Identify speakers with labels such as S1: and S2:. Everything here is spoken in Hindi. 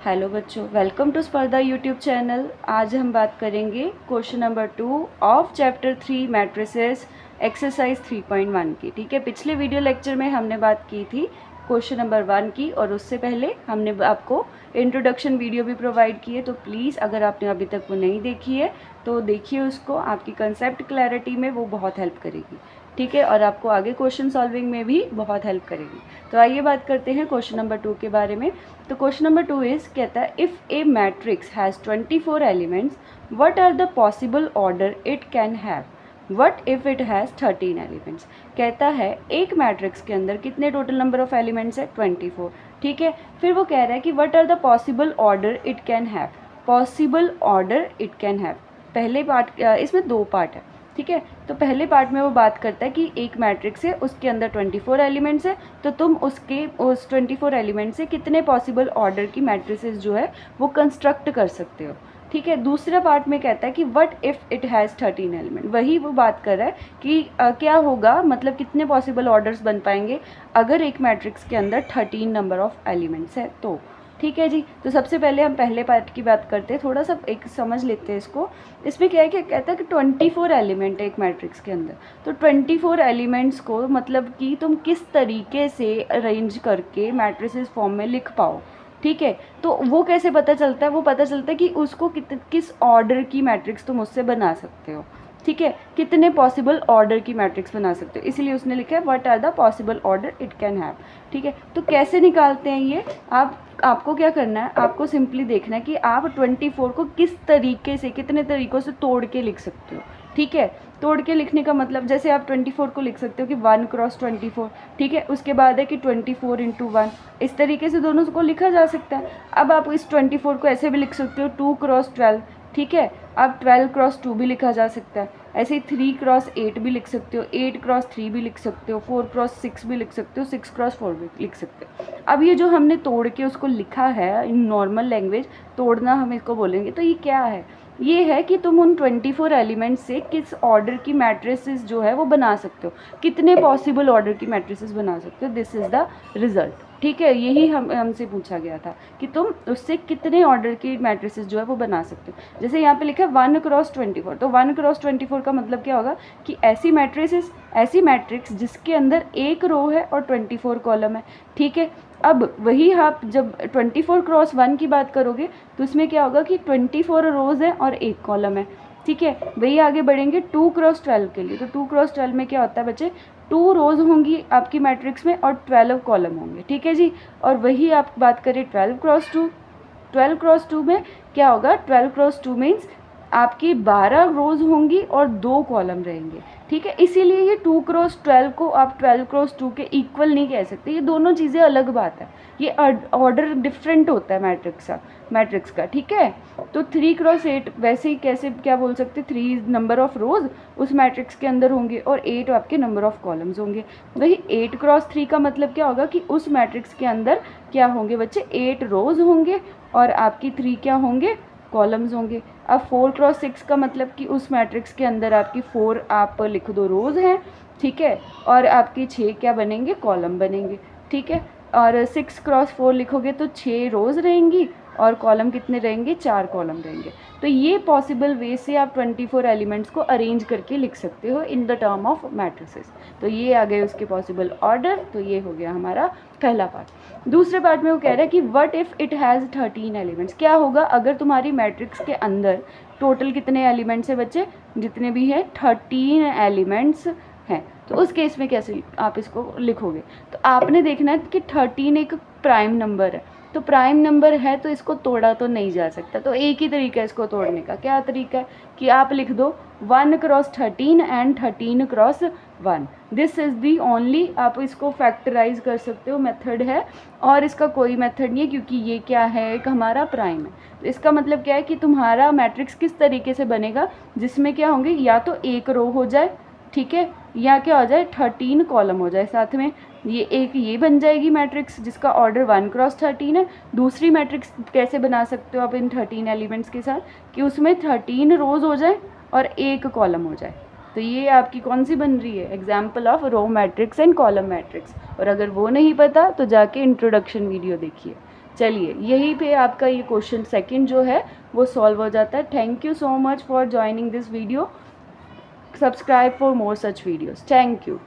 S1: हेलो बच्चों, वेलकम टू स्पर्धा यूट्यूब चैनल। आज हम बात करेंगे question number 2 of chapter 3 matrices exercise 3.1 की। ठीक है, पिछले वीडियो लेक्चर में हमने बात की थी क्वेश्चन नंबर 1 की, और उससे पहले हमने आपको इंट्रोडक्शन वीडियो भी प्रोवाइड की है। तो प्लीज़ अगर आपने अभी तक वो नहीं देखी है तो देखिए उसको, आपकी कंसेप्ट क्लैरिटी में वो बहुत हेल्प करेगी। ठीक है, और आपको आगे क्वेश्चन सॉल्विंग में भी बहुत हेल्प करेगी। तो आइए बात करते हैं क्वेश्चन नंबर 2 के बारे में। तो क्वेश्चन नंबर 2 इज कहता है if a matrix has 24 elements what are the possible order it can have, what if it has 13 elements. कहता है एक मैट्रिक्स के अंदर कितने टोटल नंबर ऑफ एलिमेंट्स है, 24। ठीक है, फिर वो कह रहा है कि what are the possible order it can have. Possible order it can have, पहले पार्ट, इसमें 2 पार्ट है। ठीक है, तो पहले पार्ट में वो बात करता है कि एक मैट्रिक्स है, उसके अंदर 24 एलिमेंट्स है, तो तुम उस 24 एलिमेंट से कितने पॉसिबल ऑर्डर की मैट्रिसेस जो है वो कंस्ट्रक्ट कर सकते हो। ठीक है, दूसरा पार्ट में कहता है कि what if it has 13 element. वही वो बात कर रहा है कि क्या होगा, मतलब कितने पॉसिबल ऑर्डर्स बन पाएंगे अगर एक मैट्रिक्स के अंदर 13 नंबर ऑफ एलिमेंट्स है तो। ठीक है जी, तो सबसे पहले हम पहले पार्ट की बात करते हैं, थोड़ा सा एक समझ लेते हैं इसको। इसमें क्या है कि कहता है कि 24 एलिमेंट है एक मैट्रिक्स के अंदर, तो 24 एलिमेंट्स को मतलब कि तुम किस तरीके से अरेंज करके मैट्रिसेस फॉर्म में लिख पाओ। ठीक है, तो वो कैसे पता चलता है, वो पता चलता है कि उसको किस ऑर्डर की मैट्रिक्स तुम उससे बना सकते हो। ठीक है, कितने पॉसिबल ऑर्डर की मैट्रिक्स बना सकते हो, इसीलिए उसने लिखा है what are the possible order it can have. ठीक है, तो कैसे निकालते हैं ये, आपको क्या करना है, आपको सिंपली देखना है कि आप 24 को किस तरीके से, कितने तरीक़ों से तोड़ के लिख सकते हो। ठीक है, तोड़ के लिखने का मतलब जैसे आप 24 को लिख सकते हो कि 1 क्रॉस 24। ठीक है, उसके बाद है कि 24 इंटू 1, इस तरीके से दोनों को लिखा जा सकता है। अब आप इस 24 को ऐसे भी लिख सकते हो 2 क्रॉस 12। ठीक है, अब 12 क्रॉस 2 भी लिखा जा सकता है, ऐसे ही 3 क्रॉस 8 भी लिख सकते हो, 8 क्रॉस 3 भी लिख सकते हो, 4 क्रॉस 6 भी लिख सकते हो, 6 क्रॉस 4 भी लिख सकते हो। अब ये जो हमने तोड़ के उसको लिखा है इन नॉर्मल लैंग्वेज, तोड़ना हम इसको बोलेंगे, तो ये क्या है, ये है कि तुम उन 24 एलिमेंट्स से किस ऑर्डर की मैट्रिसेस जो है वो बना सकते हो, कितने पॉसिबल ऑर्डर की मैट्रिसेस बना सकते हो, दिस इज़ द रिजल्ट। ठीक है, यही हमसे पूछा गया था कि तुम उससे कितने ऑर्डर की मैट्रिसेस जो है वो बना सकते हो। जैसे यहाँ पे लिखा है 1 क्रॉस 24, तो 1 क्रॉस 24 का मतलब क्या होगा कि ऐसी मैट्रिक्स जिसके अंदर एक रो है और 24 कॉलम है। ठीक है, अब वही आप जब 24 क्रॉस 1 की बात करोगे तो उसमें क्या होगा कि 24 रोज़ है और एक कॉलम है। ठीक है, वही आगे बढ़ेंगे 2 क्रॉस 12 के लिए, तो 2 क्रॉस 12 में क्या होता है बच्चे, 2 रोज़ होंगी आपकी मैट्रिक्स में और 12 कॉलम होंगे। ठीक है जी, और वही आप बात करें 12 क्रॉस 2, 12 क्रॉस 2 में क्या होगा, 12 क्रॉस 2 मीन्स आपकी 12 रोज़ होंगी और 2 कॉलम रहेंगे। ठीक है, इसीलिए ये 2 क्रॉस 12 को आप 12 क्रॉस 2 के इक्वल नहीं कह सकते, ये दोनों चीज़ें अलग बात है, ये ऑर्डर डिफरेंट होता है मैट्रिक्स का। ठीक है, तो 3 क्रॉस 8 वैसे ही कैसे क्या बोल सकते, 3 नंबर ऑफ रोज़ उस मैट्रिक्स के अंदर होंगे और 8 आपके नंबर ऑफ कॉलम्स होंगे। वही 8 क्रॉस 3 का मतलब क्या होगा कि उस मैट्रिक्स के अंदर क्या होंगे बच्चे, 8 रोज़ होंगे और आपकी 3 क्या होंगे, कॉलम्स होंगे। अब 4 क्रॉस 6 का मतलब कि उस मैट्रिक्स के अंदर आपकी 4 आप लिख दो रोज़ हैं। ठीक है, और आपकी 6 क्या बनेंगे, कॉलम बनेंगे। ठीक है, और 6 क्रॉस 4 लिखोगे तो 6 रोज़ रहेंगी और कॉलम कितने रहेंगे, 4 कॉलम रहेंगे। तो ये पॉसिबल वे से आप 24 एलिमेंट्स को अरेंज करके लिख सकते हो in the term of matrices. तो ये आ गए उसके पॉसिबल ऑर्डर, तो ये हो गया हमारा पहला पार्ट। दूसरे पार्ट में वो कह रहा है कि what if it has 13 elements. क्या होगा अगर तुम्हारी मैट्रिक्स के अंदर टोटल कितने एलिमेंट्स है बच्चे, जितने भी हैं 13 एलिमेंट्स हैं, तो उस केस में कैसे आप इसको लिखोगे। तो आपने देखना है कि 13 एक प्राइम नंबर है, तो प्राइम नंबर है तो इसको तोड़ा तो नहीं जा सकता, तो एक ही तरीका है इसको तोड़ने का। क्या तरीका है कि आप लिख दो 1 cross 13 and 13 cross 1, this is the only, आप इसको फैक्टराइज कर सकते हो मेथड है, और इसका कोई मेथड नहीं है क्योंकि ये क्या है, एक हमारा प्राइम है। तो इसका मतलब क्या है कि तुम्हारा मैट्रिक्स किस तरीके से बनेगा, जिसमें क्या होंगे, या तो एक रो हो जाए, ठीक है, या क्या हो जाए 13 कॉलम हो जाए साथ में, ये बन जाएगी मैट्रिक्स जिसका ऑर्डर 1 क्रॉस 13 है। दूसरी मैट्रिक्स कैसे बना सकते हो आप इन 13 एलिमेंट्स के साथ, कि उसमें 13 रोज़ हो जाए और एक कॉलम हो जाए। तो ये आपकी कौन सी बन रही है, example of row matrix and column matrix. और अगर वो नहीं पता तो जाके इंट्रोडक्शन वीडियो देखिए। चलिए यहीं पे आपका ये क्वेश्चन सेकंड जो है वो सॉल्व हो जाता है। Thank you so much for joining this video. Subscribe for more such videos. Thank you.